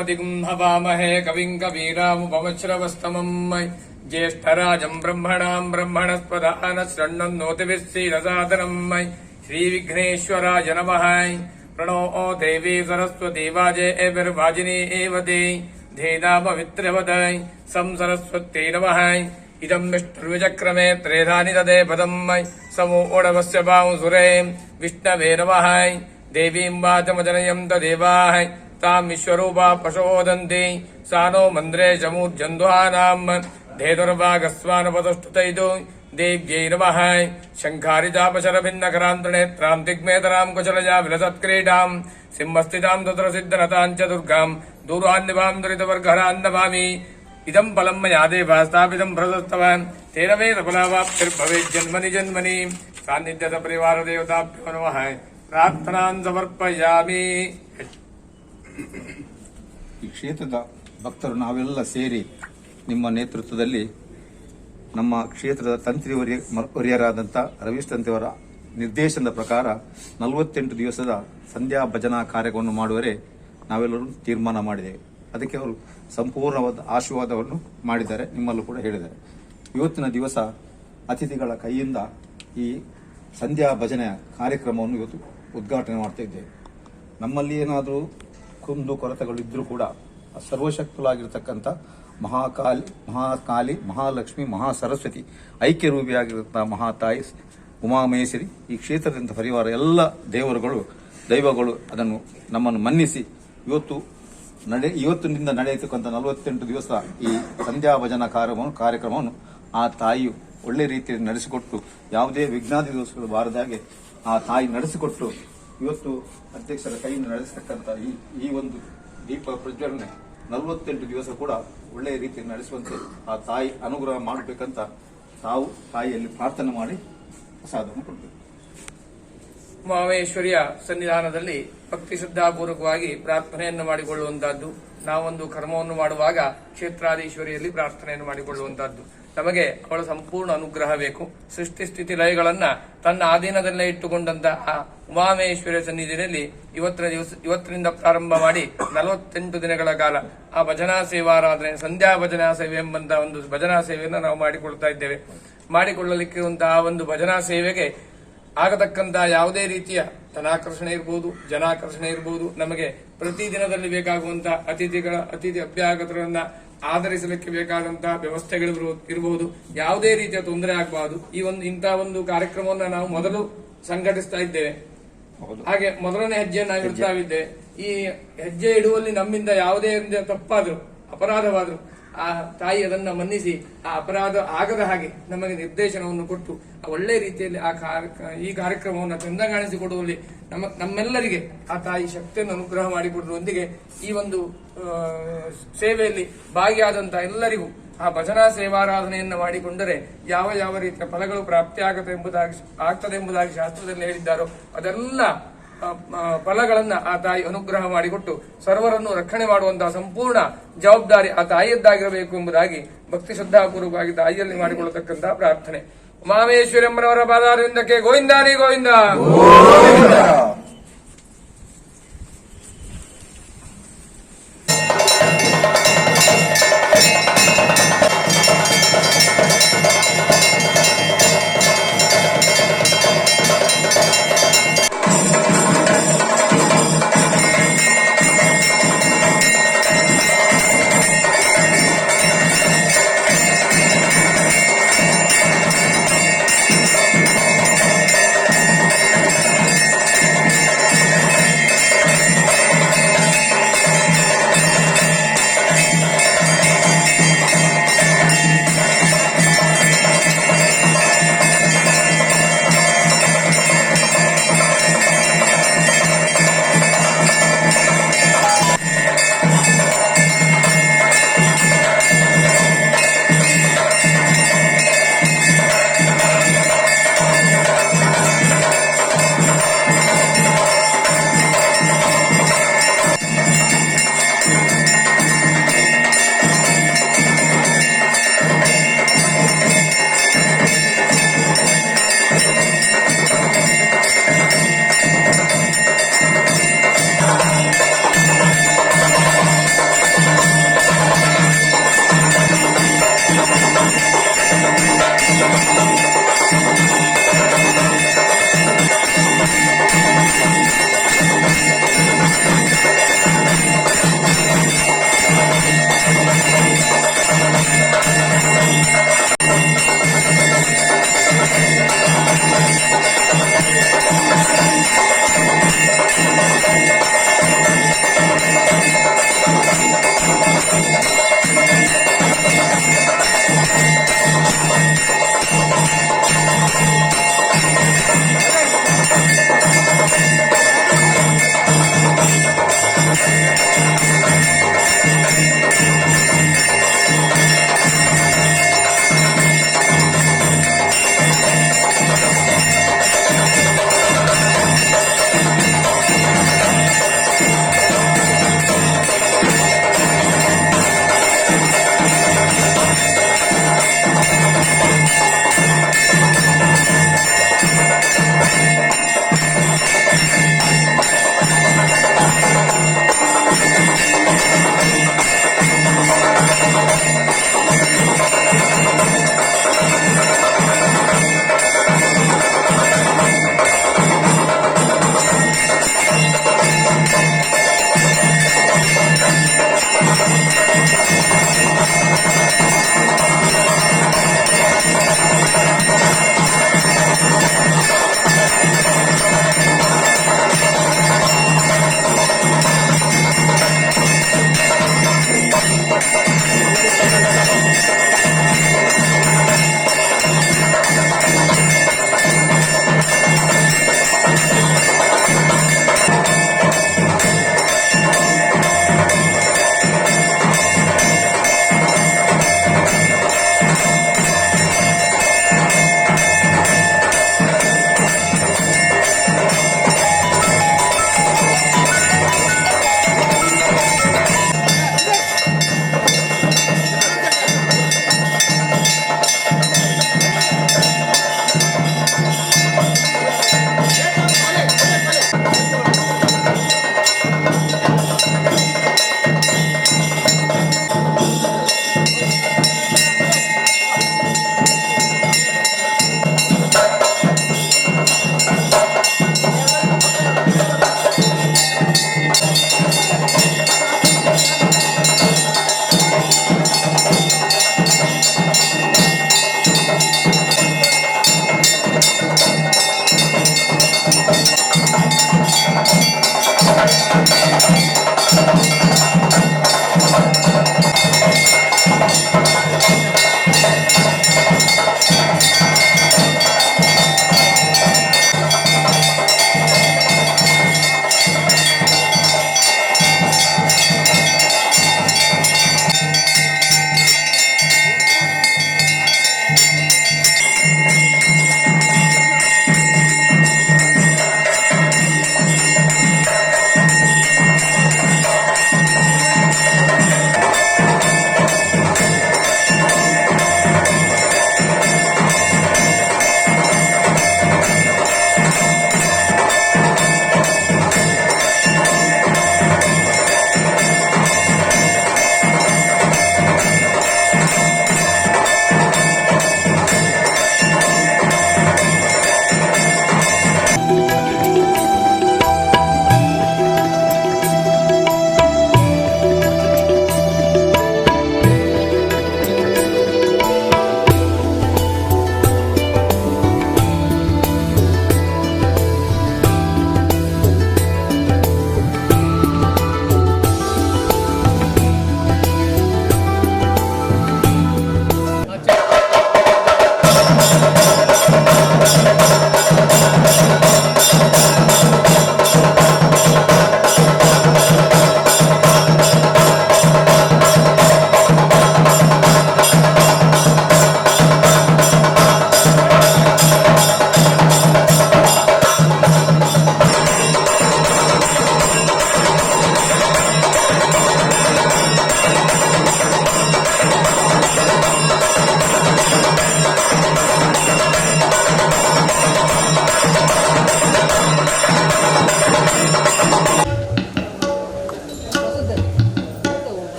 गणपतिं हवामहे कविं कवीनामुपमश्रवस्तमम् ज्येष्ठराजं ब्रह्मणां ब्रह्मणस्पदान शृण्वन्नोतिभिः सीदसादनम् श्रीविघ्नेश्वराय नमः। प्रणो देवी सरस्वती वाजेभिर्वाजिनी एव ते धेनामवित्रवद संसरस्वत्यै नमः। इदं विष्णुर्विचक्रमे त्रेधानि तदे पदम् समूढवस्य बांसुरे विष्णवे नमः। देवीं वाचमजनयं तदेवाः तां विश्वरूपा प्रचोदन्ति सा नो मन्द्रे चमूर्जन्ध्वानाम् धेनुर्वागस्वानुपतुष्टुतैतु देव्यै नमः। शङ्खारिजापशरभिन्नकरान्तनेत्रां दिग्मेतरां कुशलजा विलसत्क्रीडाम् सिंहस्थितां तत्र सिद्धनतां च दुर्गाम् दूरान्निभां दुरितवर्गहरां नमामि। इदं फलं मया देवास्तापितं प्रदत्तवान् तेन मे सफलावाप्तिर्भवेत् जन्मनि जन्मनि। सान्निध्यत परिवारदेवताभ्यो नमः। ಪ್ರಾರ್ಥನಾನ್ ಸಮರ್ಪಯಾಮಿ. ಈ ಕ್ಷೇತ್ರದ ಭಕ್ತರು ನಾವೆಲ್ಲ ಸೇರಿ ನಿಮ್ಮ ನೇತೃತ್ವದಲ್ಲಿ ನಮ್ಮ ಕ್ಷೇತ್ರದ ತಂತ್ರಿ ವರ್ಯರಾದಂಥ ರವೀಶ್ ತಂತ್ರಿಯವರ ನಿರ್ದೇಶನದ ಪ್ರಕಾರ 48 ದಿವಸದ ಸಂಧ್ಯಾ ಭಜನಾ ಕಾರ್ಯವನ್ನು ಮಾಡುವರೆ ನಾವೆಲ್ಲರೂ ತೀರ್ಮಾನ ಮಾಡಿದ್ದೇವೆ. ಅದಕ್ಕೆ ಅವರು ಸಂಪೂರ್ಣವಾದ ಆಶೀರ್ವಾದವನ್ನು ಮಾಡಿದ್ದಾರೆ, ನಿಮ್ಮಲ್ಲೂ ಕೂಡ ಹೇಳಿದ್ದಾರೆ. ಇವತ್ತಿನ ದಿವಸ ಅತಿಥಿಗಳ ಕೈಯಿಂದ ಈ ಸಂಧ್ಯಾ ಭಜನೆಯ ಕಾರ್ಯಕ್ರಮವನ್ನು ಇವತ್ತು ಉದ್ಘಾಟನೆ ಮಾಡ್ತಾ ಇದ್ದೇವೆ. ನಮ್ಮಲ್ಲಿ ಏನಾದರೂ ಕುಂದು ಕೊರತೆಗಳಿದ್ರೂ ಕೂಡ ಸರ್ವಶಕ್ತಳಾಗಿರ್ತಕ್ಕಂಥ ಮಹಾಕಾಲಿ ಮಹಾಲಕ್ಷ್ಮಿ ಮಹಾಸರಸ್ವತಿ ಐಕ್ಯರೂಪಿಯಾಗಿರುವಂತಹ ಮಹಾತಾಯಿ ಉಮಾಮಹೇಶ್ವರಿ ಈ ಕ್ಷೇತ್ರದಿಂದ ಪರಿವಾರ ಎಲ್ಲ ದೈವಗಳು ಅದನ್ನು ನಮ್ಮನ್ನು ಮನ್ನಿಸಿ ಇವತ್ತಿನಿಂದ ನಡೆಯತಕ್ಕಂಥ 48 ದಿವಸ ಈ ಸಂಧ್ಯಾ ಭಜನಾ ಕಾರ್ಯಕ್ರಮವನ್ನು ಆ ತಾಯಿಯು ಒಳ್ಳೆ ರೀತಿಯಲ್ಲಿ ನಡೆಸಿಕೊಟ್ಟು ಯಾವುದೇ ವಿಘ್ನಾದಿ ದೋಷಗಳು ಬಾರದಾಗೆ ಆ ತಾಯಿ ನಡೆಸಿಕೊಟ್ಟು ಇವತ್ತು ಅಧ್ಯಕ್ಷರ ಕೈಯಿಂದ ನಡೆಸತಕ್ಕಂಥ ಈ ಒಂದು ದೀಪ ಪ್ರಜ್ವಲನೆ 48 ದಿವಸ ಕೂಡ ಒಳ್ಳೆಯ ರೀತಿಯಲ್ಲಿ ನಡೆಸುವಂತೆ ಆ ತಾಯಿ ಅನುಗ್ರಹ ಮಾಡಬೇಕಂತ ತಾವು ತಾಯಿಯಲ್ಲಿ ಪ್ರಾರ್ಥನೆ ಮಾಡಿ ಪ್ರಸಾದವನ್ನು ಕೊಡಬೇಕು. ಉಮಾಮಹೇಶ್ವರಿಯ ಸನ್ನಿಧಾನದಲ್ಲಿ ಭಕ್ತಿ ಶ್ರದ್ಧಾಪೂರ್ವಕವಾಗಿ ಪ್ರಾರ್ಥನೆಯನ್ನು ಮಾಡಿಕೊಳ್ಳುವಂತಹದ್ದು. ನಾವೊಂದು ಕರ್ಮವನ್ನು ಮಾಡುವಾಗ ಕ್ಷೇತ್ರಾಧೀಶ್ವರಿಯಲ್ಲಿ ಪ್ರಾರ್ಥನೆಯನ್ನು ಮಾಡಿಕೊಳ್ಳುವಂತಹದ್ದು. ನಮಗೆ ಅವಳ ಸಂಪೂರ್ಣ ಅನುಗ್ರಹ ಬೇಕು. ಸೃಷ್ಟಿ ಸ್ಥಿತಿ ಲಯಗಳನ್ನ ತನ್ನ ಆಧೀನದಲ್ಲೇ ಇಟ್ಟುಕೊಂಡಂತಹ ಉಮಾಮಹೇಶ್ವರಿಯ ಸನ್ನಿಧಿಯಲ್ಲಿ ಇವತ್ತಿನಿಂದ ಪ್ರಾರಂಭ ಮಾಡಿ 48 ದಿನಗಳ ಕಾಲ ಆ ಭಜನಾ ಸೇವಾರಾಧನೆ ಸಂಧ್ಯಾ ಭಜನಾ ಸೇವೆ ಎಂಬಂತಹ ಒಂದು ಭಜನಾ ಸೇವೆಯನ್ನು ನಾವು ಮಾಡಿಕೊಳ್ತಾ ಇದ್ದೇವೆ. ಮಾಡಿಕೊಳ್ಳಲಿಕ್ಕಿರುವಂತಹ ಒಂದು ಭಜನಾ ಸೇವೆಗೆ ಆಗತಕ್ಕಂತಹ ಯಾವುದೇ ರೀತಿಯ ಧನಾಕರ್ಷಣೆ ಇರಬಹುದು, ಜನಾಕರ್ಷಣೆ ಇರಬಹುದು, ನಮಗೆ ಪ್ರತಿದಿನದಲ್ಲಿ ಬೇಕಾಗುವಂತಹ ಅತಿಥಿ ಅಭ್ಯಾಗತರನ್ನ ಆಧರಿಸಲಿಕ್ಕೆ ಬೇಕಾದಂತಹ ವ್ಯವಸ್ಥೆಗಳು ಇರಬಹುದು. ಯಾವುದೇ ರೀತಿಯ ತೊಂದರೆ ಆಗಬಾರದು. ಇಂತಹ ಒಂದು ಕಾರ್ಯಕ್ರಮವನ್ನು ನಾವು ಮೊದಲು ಸಂಘಟಿಸ್ತಾ ಇದ್ದೇವೆ. ಹಾಗೆ ಮೊದಲನೇ ಹೆಜ್ಜೆಯನ್ನು ನಾವು ಇಡ್ತಾ ಇದ್ದೇವೆ. ಈ ಹೆಜ್ಜೆ ಇಡುವಲ್ಲಿ ನಮ್ಮಿಂದ ಯಾವುದೇ ತಪ್ಪಾದ್ರು ಅಪರಾಧವಾದ್ರು ಆ ತಾಯಿ ಅದನ್ನ ಮನ್ನಿಸಿ ಆ ಅಪರಾಧ ಆಗದ ಹಾಗೆ ನಮಗೆ ನಿರ್ದೇಶನವನ್ನು ಕೊಟ್ಟು ಒಳ್ಳೆ ರೀತಿಯಲ್ಲಿ ಈ ಕಾರ್ಯಕ್ರಮವನ್ನು ಚಂದ ಕಾಣಿಸಿಕೊಡುವಲ್ಲಿ ನಮ್ಮೆಲ್ಲರಿಗೆ ಆ ತಾಯಿ ಶಕ್ತಿಯನ್ನು ಅನುಗ್ರಹ ಮಾಡಿಕೊಡುವುದರೊಂದಿಗೆ ಈ ಒಂದು ಸೇವೆಯಲ್ಲಿ ಭಾಗಿಯಾದಂತಹ ಎಲ್ಲರಿಗೂ ಆ ಭಜನಾ ಸೇವಾರಾಧನೆಯನ್ನು ಮಾಡಿಕೊಂಡರೆ ಯಾವ ರೀತಿಯ ಫಲಗಳು ಪ್ರಾಪ್ತಿಯಾಗುತ್ತದೆ ಎಂಬುದಾಗಿ ಶಾಸ್ತ್ರದಲ್ಲಿ ಹೇಳಿದ್ದಾರೋ ಅದೆಲ್ಲ ಫಲಗಳನ್ನ ಆ ತಾಯಿ ಅನುಗ್ರಹ ಮಾಡಿಕೊಟ್ಟು ಸರ್ವರನ್ನು ರಕ್ಷಣೆ ಮಾಡುವಂತಹ ಸಂಪೂರ್ಣ ಜವಾಬ್ದಾರಿ ಆ ತಾಯಿಯದ್ದಾಗಿರಬೇಕು ಎಂಬುದಾಗಿ ಭಕ್ತಿ ಶ್ರದ್ಧಾಪೂರ್ವಕವಾಗಿ ತಾಯಿಯಲ್ಲಿ ಮಾಡಿಕೊಳ್ಳತಕ್ಕಂತಹ ಪ್ರಾರ್ಥನೆ. ಉಮಾಮಹೇಶ್ವರಮ್ಮನವರ ಪಾದಾರವಿಂದಕ್ಕೆ ಗೋವಿಂದಾರಿ ಗೋವಿಂದ.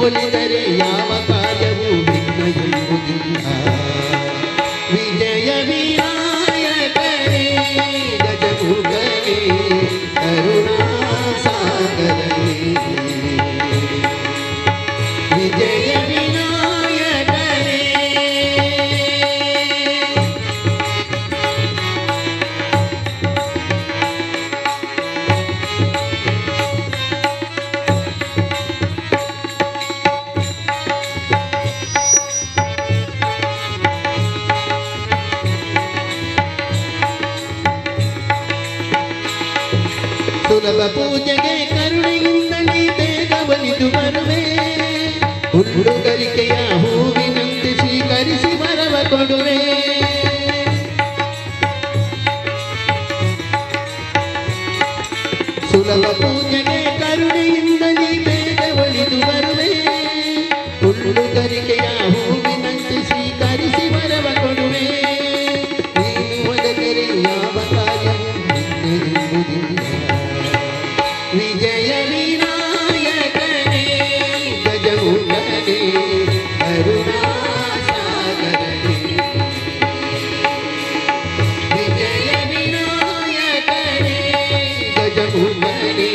ಒಲಿದರೆ ಯಾವ ಕಾರ್ಯವೂ ವಿಘ್ನ ಎಂಬುದಿಲ್ಲ. ವಿಜಯ ವಿನಾಯಕನೇ ಗಜಮುಖನೇ ಕರುಣಾಸಾಗರನೇ ವಿಜಯ ವಿನಾಯಕನೇ. ಸುಲಭ ಪೂಜೆಗೆ ಕರುಣೆಯಿಂದ ನೀ ಬೇಗ ಒಲಿದು ಬರುವೆ. ಹುಡುಗರಿಕೆಯ ಹೂವಿನಂತೆ ಸ್ವೀಕರಿಸಿ ವರವ ಕೊಡುವೆ. ಸುಲಭ ಪೂಜೆಗೆ ಕರುಣೆಯಿಂದ ನೀ ಬೇಗ ಒಲಿದು ಬರುವೆ. ಹುಡುಗರಿಕೆಯ ಹೂವಿನಂತೆ ಸ್ವೀಕರಿಸಿ ವರವ ಕೊಡುವೆ. ನೀನು ಒದಗರೆ ಯಾವ ಕಾರ್ಯವೂ ಎಂಬುದಿಲ್ಲ. ವಿಜಯ ವಿನಾಯಕನೇ ಗಜಮುಖನೇ ಕರುಣಾಸಾಗರನೇ ವಿಜಯ ವಿನಾಯಕನೇ ಗಜಮುಖನೇ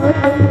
ಜನ